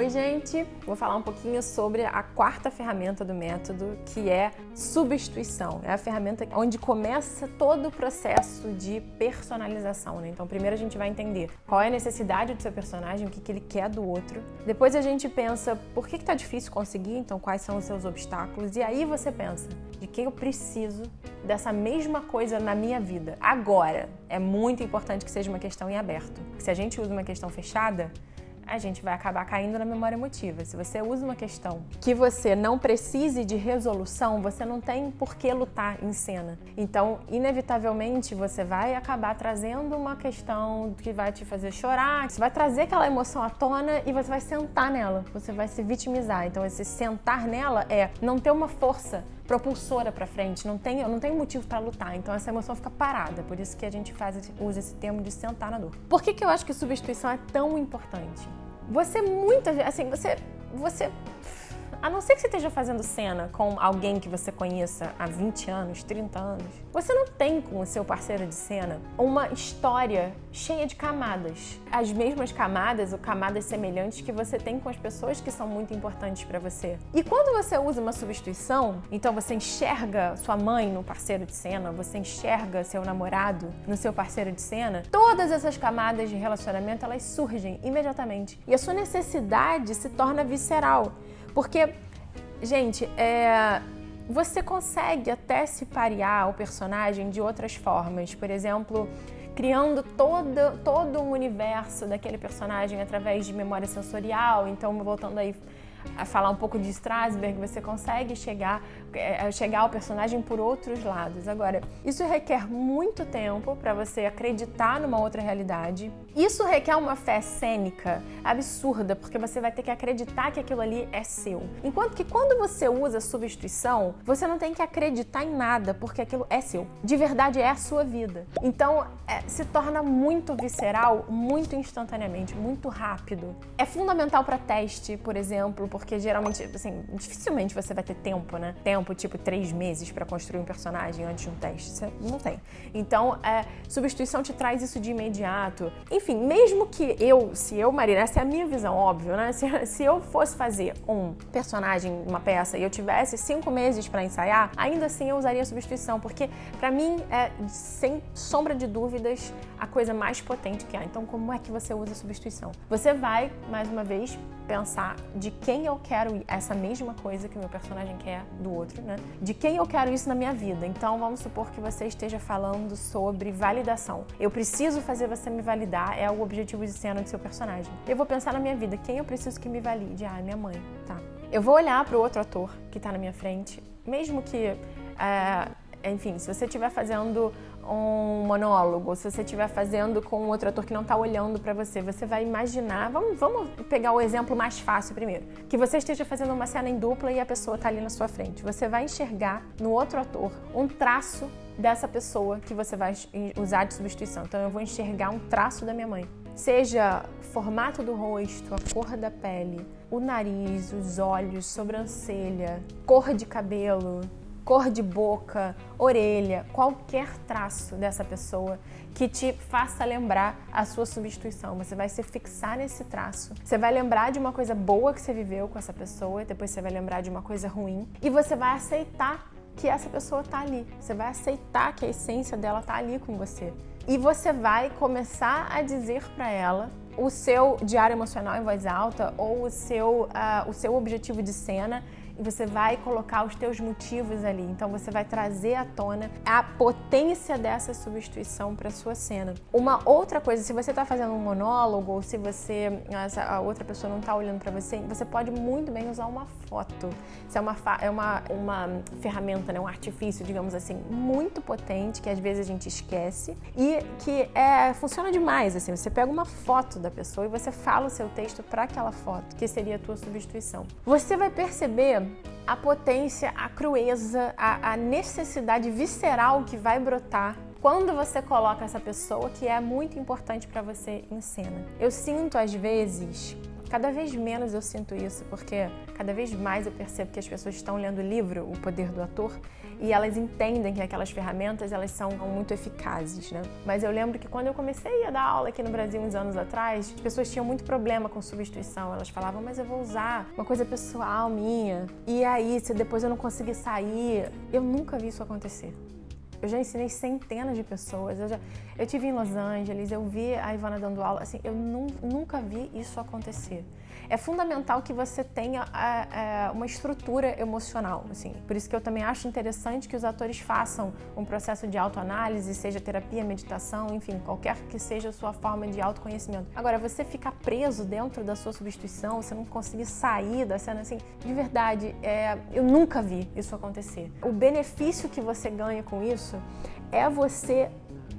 Oi, gente! Vou falar um pouquinho sobre a quarta ferramenta do método, que é substituição. É a ferramenta onde começa todo o processo de personalização, né? Então, primeiro a gente vai entender qual é a necessidade do seu personagem, o que ele quer do outro. Depois a gente pensa por que tá difícil conseguir, então quais são os seus obstáculos. E aí você pensa, de que eu preciso dessa mesma coisa na minha vida agora? É muito importante que seja uma questão em aberto. Se a gente usa uma questão fechada, a gente vai acabar caindo na memória emotiva. Se você usa uma questão que você não precise de resolução, você não tem por que lutar em cena. Então, inevitavelmente, você vai acabar trazendo uma questão que vai te fazer chorar, você vai trazer aquela emoção à tona e você vai sentar nela, você vai se vitimizar. Então, esse sentar nela é não ter uma força propulsora para frente, eu não tenho motivo para lutar, então essa emoção fica parada, por isso que a gente usa esse termo de sentar na dor. Por que eu acho que substituição é tão importante? Você muitas vezes, assim, você a não ser que você esteja fazendo cena com alguém que você conheça há 20 anos, 30 anos, você não tem com o seu parceiro de cena uma história cheia de camadas. As mesmas camadas ou camadas semelhantes que você tem com as pessoas que são muito importantes para você. E quando você usa uma substituição, então você enxerga sua mãe no parceiro de cena, você enxerga seu namorado no seu parceiro de cena, todas essas camadas de relacionamento, elas surgem imediatamente. E a sua necessidade se torna visceral. Porque, gente, você consegue até se parear o personagem de outras formas. Por exemplo, criando todo um universo daquele personagem através de memória sensorial. Então, voltando aí a falar um pouco de Strasberg, você consegue chegar ao personagem por outros lados. Agora, isso requer muito tempo para você acreditar numa outra realidade. Isso requer uma fé cênica absurda, porque você vai ter que acreditar que aquilo ali é seu. Enquanto que quando você usa substituição, você não tem que acreditar em nada, porque aquilo é seu. De verdade, é a sua vida. Então, se torna muito visceral, muito instantaneamente, muito rápido. É fundamental para teste, por exemplo, porque geralmente, assim, dificilmente você vai ter tempo, né? Tempo, tipo 3 meses para construir um personagem antes de um teste. Você não tem. Então, substituição te traz isso de imediato. Enfim, mesmo que Marina, essa é a minha visão, óbvio, né? Se eu fosse fazer um personagem, uma peça, e eu tivesse 5 meses para ensaiar, ainda assim eu usaria substituição, porque para mim é, sem sombra de dúvidas, a coisa mais potente que há. Então, como é que você usa substituição? Você vai, mais uma vez, pensar de quem eu quero essa mesma coisa que o meu personagem quer do outro, né? De quem eu quero isso na minha vida. Então, vamos supor que você esteja falando sobre validação. Eu preciso fazer você me validar, é o objetivo de cena do seu personagem. Eu vou pensar na minha vida, quem eu preciso que me valide? Ah, minha mãe, tá. Eu vou olhar para o outro ator que tá na minha frente, mesmo que, enfim, se você estiver fazendo um monólogo, se você estiver fazendo com outro ator que não está olhando para você, você vai imaginar, vamos pegar o exemplo mais fácil primeiro, que você esteja fazendo uma cena em dupla e a pessoa está ali na sua frente. Você vai enxergar no outro ator um traço dessa pessoa que você vai usar de substituição. Então eu vou enxergar um traço da minha mãe. Seja formato do rosto, a cor da pele, o nariz, os olhos, sobrancelha, cor de cabelo, cor de boca, orelha, qualquer traço dessa pessoa que te faça lembrar a sua substituição. Você vai se fixar nesse traço. Você vai lembrar de uma coisa boa que você viveu com essa pessoa, depois você vai lembrar de uma coisa ruim e você vai aceitar que essa pessoa tá ali. Você vai aceitar que a essência dela tá ali com você. E você vai começar a dizer para ela o seu diário emocional em voz alta ou o seu objetivo de cena, e você vai colocar os teus motivos ali. Então você vai trazer à tona a potência dessa substituição para sua cena. Uma outra coisa, se você está fazendo um monólogo ou se a outra pessoa não está olhando para você, você pode muito bem usar uma foto. Isso é uma ferramenta, né, um artifício, digamos assim, muito potente, que às vezes a gente esquece e que funciona demais. Assim, você pega uma foto da pessoa e você fala o seu texto para aquela foto, que seria a tua substituição. Você vai perceber a potência, a crueza, a necessidade visceral que vai brotar quando você coloca essa pessoa que é muito importante para você em cena. Eu sinto, às vezes, Cada vez menos eu sinto isso, porque cada vez mais eu percebo que as pessoas estão lendo o livro O Poder do Ator e elas entendem que aquelas ferramentas, elas são muito eficazes, né? Mas eu lembro que quando eu comecei a dar aula aqui no Brasil uns anos atrás, as pessoas tinham muito problema com substituição. Elas falavam, mas eu vou usar uma coisa pessoal minha. E aí, se depois eu não conseguir sair... Eu nunca vi isso acontecer. Eu já ensinei centenas de pessoas, eu tive em Los Angeles, eu vi a Ivana dando aula, assim, eu nunca vi isso acontecer. É fundamental que você tenha uma estrutura emocional, assim. Por isso que eu também acho interessante que os atores façam um processo de autoanálise, seja terapia, meditação, enfim, qualquer que seja a sua forma de autoconhecimento. Agora, você ficar preso dentro da sua substituição, você não conseguir sair da cena, assim, de verdade, eu nunca vi isso acontecer. O benefício que você ganha com isso é você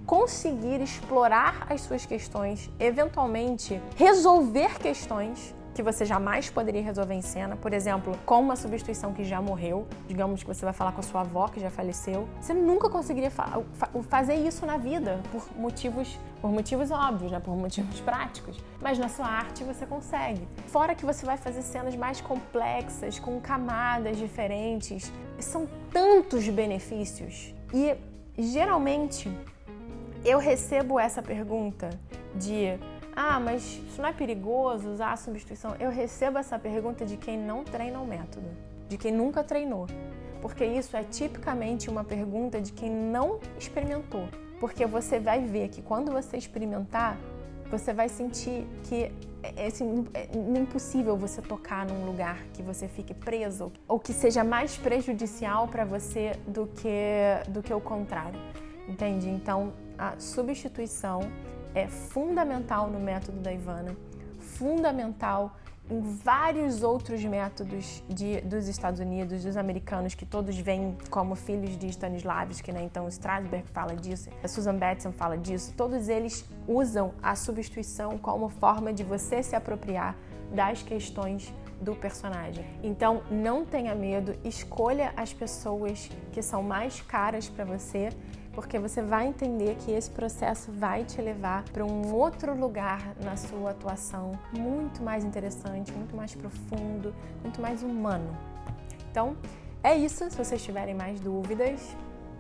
conseguir explorar as suas questões, eventualmente resolver questões que você jamais poderia resolver em cena, por exemplo, com uma substituição que já morreu, digamos que você vai falar com a sua avó que já faleceu, você nunca conseguiria fazer isso na vida por motivos óbvios, né? Por motivos práticos, mas na sua arte você consegue. Fora que você vai fazer cenas mais complexas, com camadas diferentes, são tantos benefícios e geralmente eu recebo essa pergunta de mas isso não é perigoso usar a substituição? Eu recebo essa pergunta de quem não treina o método, de quem nunca treinou. Porque isso é tipicamente uma pergunta de quem não experimentou. Porque você vai ver que quando você experimentar, você vai sentir que é impossível você tocar num lugar que você fique preso ou que seja mais prejudicial para você do que o contrário. Entende? Então, a substituição é fundamental no método da Ivana, fundamental em vários outros métodos dos Estados Unidos, dos americanos, que todos vêm como filhos de Stanislavski, né? Então, Strasberg fala disso, a Susan Batson fala disso, todos eles usam a substituição como forma de você se apropriar das questões do personagem. Então, não tenha medo, escolha as pessoas que são mais caras para você, porque você vai entender que esse processo vai te levar para um outro lugar na sua atuação, muito mais interessante, muito mais profundo, muito mais humano. Então, é isso. Se vocês tiverem mais dúvidas,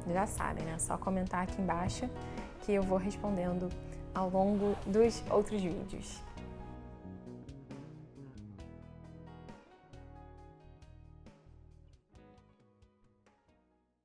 já sabem, né? É só comentar aqui embaixo que eu vou respondendo ao longo dos outros vídeos.